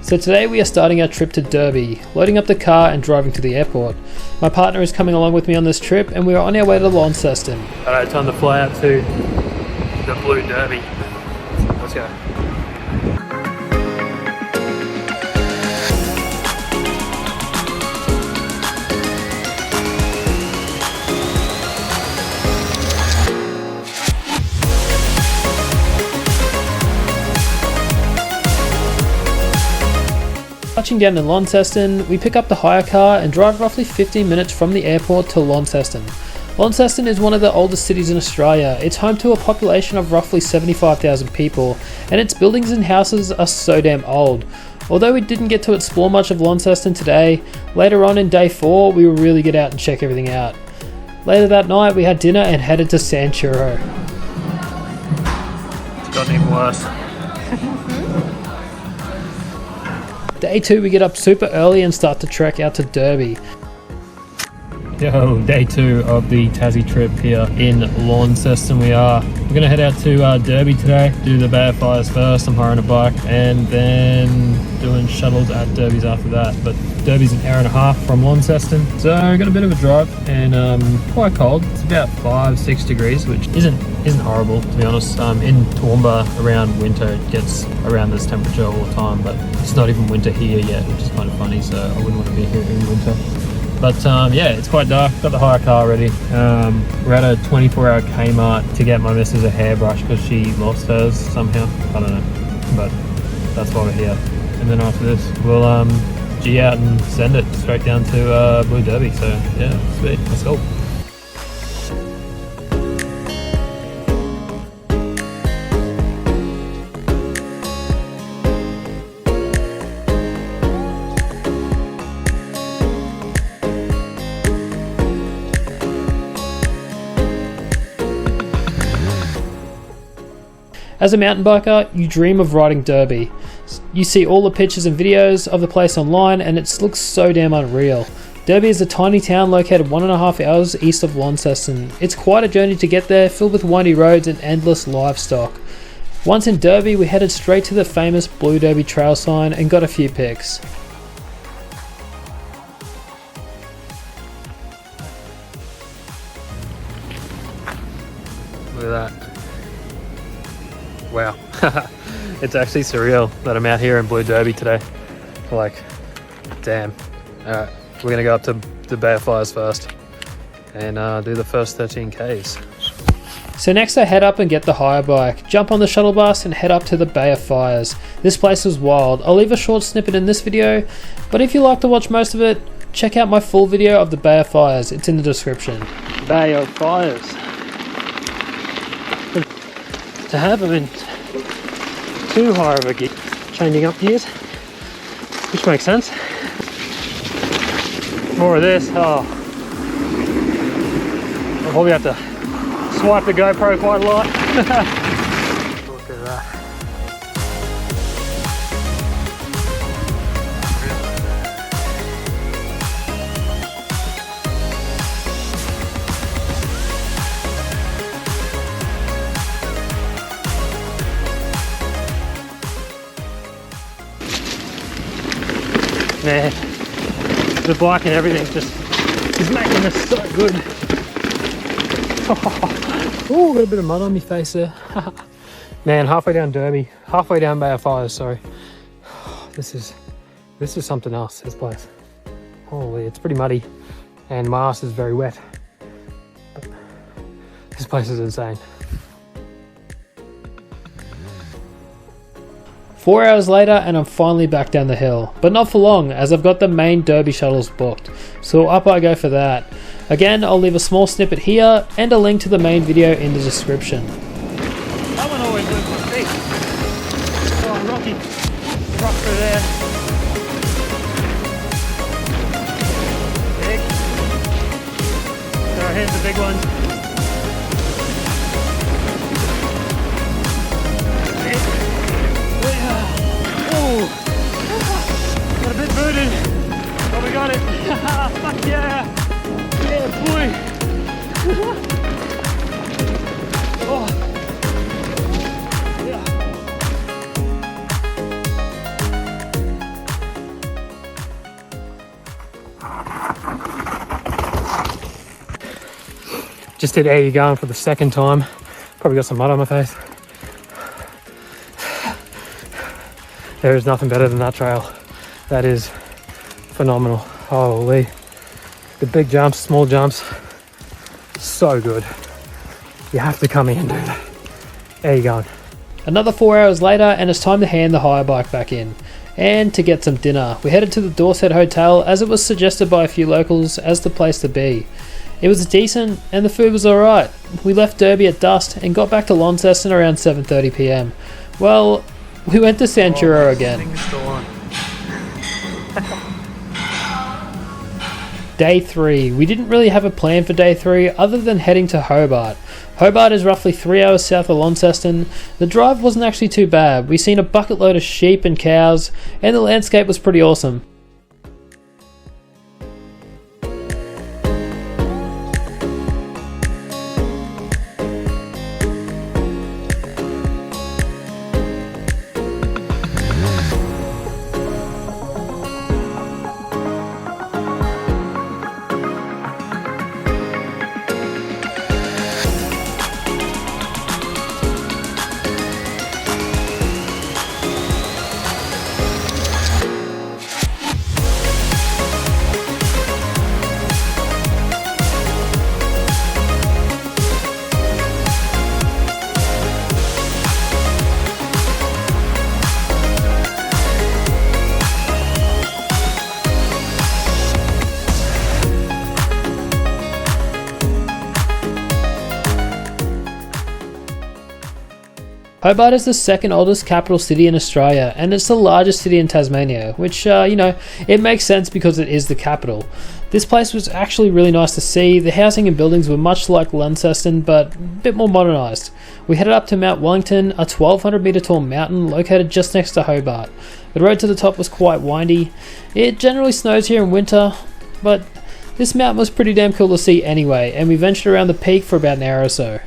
So today we are starting our trip to Derby, loading up the car and driving to the airport. My partner is coming along with me on this trip and we are on our way to Launceston. Alright, time to fly out to the Blue Derby. Let's go. Touching down in Launceston, we pick up the hire car and drive roughly 15 minutes from the airport to Launceston. Launceston is one of the oldest cities in Australia. It's home to a population of roughly 75,000 people, and its buildings and houses are so damn old. Although we didn't get to explore much of Launceston today, later on in day 4 we will really get out and check everything out. Later that night we had dinner and headed to San Churro. It's gotten even worse. Day 2 we get up super early and start to trek out to Derby. Yo, day 2 of the Tassie trip here in Launceston we are. We're going to head out to Derby today, do the Bay of Fires first, I'm hiring a bike, and then doing shuttles at Derby's after that. But Derby's an hour and a half from Launceston, so I got a bit of a drive and quite cold. It's about 5-6 degrees, which isn't horrible to be honest. In Toowoomba around winter it gets around this temperature all the time, but it's not even winter here yet, which is kind of funny, so I wouldn't want to be here in winter. But yeah, it's quite dark. Got the hire car ready. We're at a 24-hour Kmart to get my missus a hairbrush because she lost hers somehow. I don't know, but that's why we're here. And then after this, we'll G out and send it straight down to Blue Derby. So yeah, sweet. Let's go. As a mountain biker, you dream of riding Derby. You see all the pictures and videos of the place online and it looks so damn unreal. Derby is a tiny town located 1.5 hours east of Launceston. It's quite a journey to get there, filled with windy roads and endless livestock. Once in Derby, we headed straight to the famous Blue Derby trail sign and got a few pics. Look at that. Wow, it's actually surreal that I'm out here in Blue Derby today. Like, damn. Alright, we're gonna go up to the Bay of Fires first and do the first 13 Ks. So next I head up and get the hire bike, jump on the shuttle bus and head up to the Bay of Fires. This place was wild. I'll leave a short snippet in this video, but if you like to watch most of it, check out my full video of the Bay of Fires. It's in the description. Bay of Fires. To have them in too high of a gear, changing up gears, which makes sense. More of this. Oh, I'll probably have to swipe the GoPro quite a lot. Look at that. Man, the bike and everything just is making this so good. Oh, got a bit of mud on my face there. Man, halfway down Derby, halfway down Bay of Fires, sorry. This is something else, this place. Holy, it's pretty muddy and my ass is very wet. But this place is insane. 4 hours later and I'm finally back down the hill, but not for long as I've got the main Derby shuttles booked, so up I go for that. Again, I'll leave a small snippet here and a link to the main video in the description. That one always moves my feet. Oh, rocky. Rock through there. Big. So here's the big one. Got a bit booted, but we got it. Fuck yeah! Yeah, boy! Oh. Yeah. Just did How You Going for the second time. Probably got some mud on my face. There is nothing better than that trail. That is phenomenal. Holy. The big jumps, small jumps, so good. You have to come in and do that. There you go. Another 4 hours later, and it's time to hand the hire bike back in. And to get some dinner. We headed to the Dorset Hotel as it was suggested by a few locals as the place to be. It was decent and the food was alright. We left Derby at dusk and got back to Launceston around 7:30 PM. Well, we went to Santura again. Day 3. We didn't really have a plan for day 3 other than heading to Hobart. Hobart is roughly 3 hours south of Launceston. The drive wasn't actually too bad. We seen a bucket load of sheep and cows and the landscape was pretty awesome. Hobart is the second oldest capital city in Australia and it's the largest city in Tasmania, which, it makes sense because it is the capital. This place was actually really nice to see. The housing and buildings were much like Launceston but a bit more modernised. We headed up to Mount Wellington, a 1200 metre tall mountain located just next to Hobart. The road to the top was quite windy. It generally snows here in winter, but this mountain was pretty damn cool to see anyway, and we ventured around the peak for about an hour or so.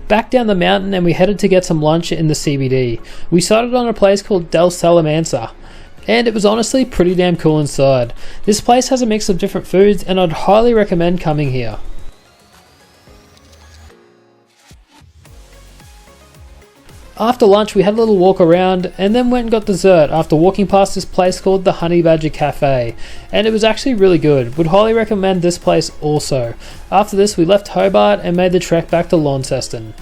Back down the mountain and we headed to get some lunch in the CBD. We started on a place called Salamanca, and it was honestly pretty damn cool inside. This place has a mix of different foods and I'd highly recommend coming here. After lunch we had a little walk around and then went and got dessert after walking past this place called the Honey Badger Cafe, and it was actually really good. Would highly recommend this place also. After this we left Hobart and made the trek back to Launceston.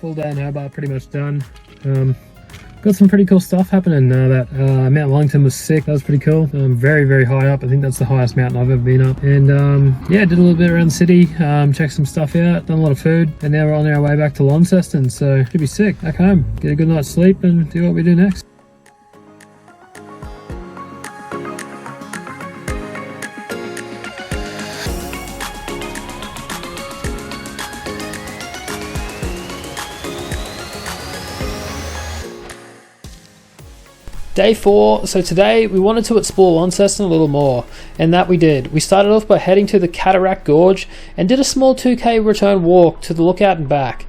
Full day in Hobart pretty much done. Got some pretty cool stuff happening. Mount Wellington was sick. That was pretty cool. Very, very high up. I think that's the highest mountain I've ever been up. And did a little bit around the city, checked some stuff out, done a lot of food, and now we're on our way back to Launceston. So should be sick. Back home, get a good night's sleep and do what we do next. Day 4, so today we wanted to explore Launceston a little more, and that we did. We started off by heading to the Cataract Gorge and did a small 2k return walk to the lookout and back.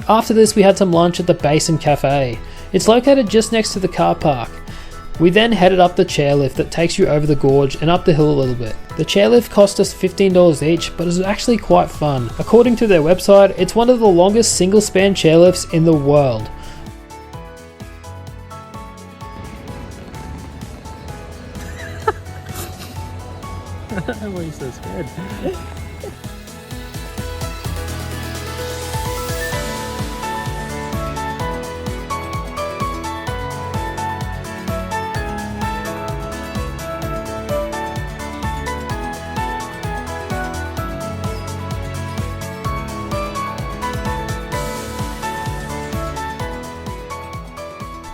after this we had some lunch at the Basin Cafe. It's located just next to the car park. We then headed up the chairlift that takes you over the gorge and up the hill a little bit. The chairlift cost us $15 each, but it was actually quite fun. According to their website, it's one of the longest single span chairlifts in the world. Why are you so scared?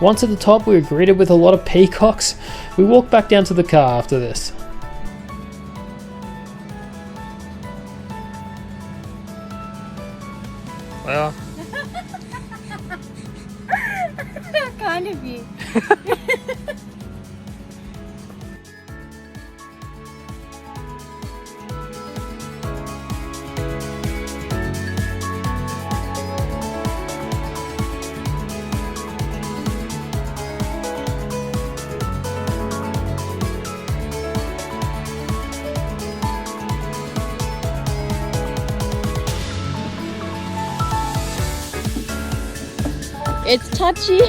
Once at the top, we were greeted with a lot of peacocks. We walked back down to the car after this. Well, kind of you. It's touchy.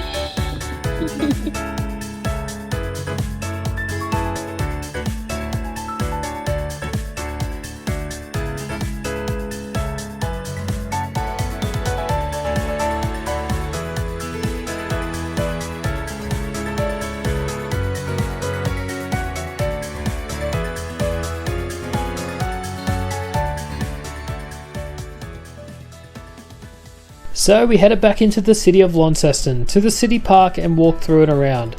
So we headed back into the city of Launceston, to the city park and walked through and around.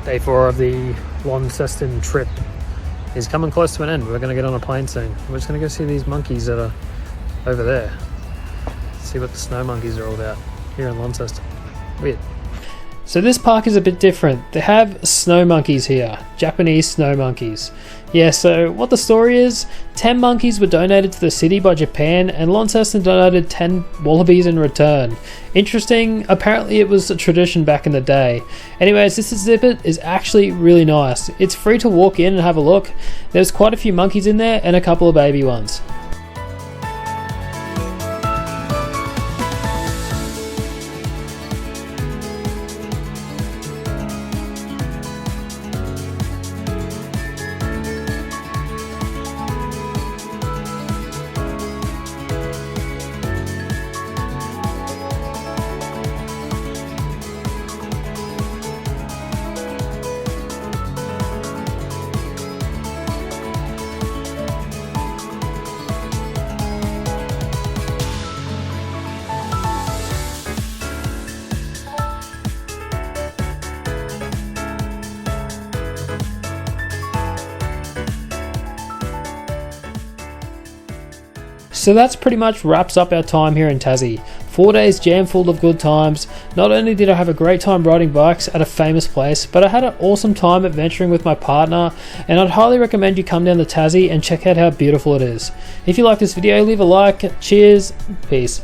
Day 4 of the Launceston trip is coming close to an end. We're going to get on a plane soon. We're just going to go see these monkeys that are over there. See what the snow monkeys are all about here in Launceston. Weird. So this park is a bit different. They have snow monkeys here, Japanese snow monkeys. Yeah, so what the story is, 10 monkeys were donated to the city by Japan and Launceston donated 10 wallabies in return. Interesting, apparently it was a tradition back in the day. Anyways, this exhibit is actually really nice. It's free to walk in and have a look. There's quite a few monkeys in there and a couple of baby ones. So that's pretty much wraps up our time here in Tassie. 4 days jam full of good times. Not only did I have a great time riding bikes at a famous place, but I had an awesome time adventuring with my partner, and I'd highly recommend you come down to Tassie and check out how beautiful it is. If you like this video, leave a like. Cheers, peace.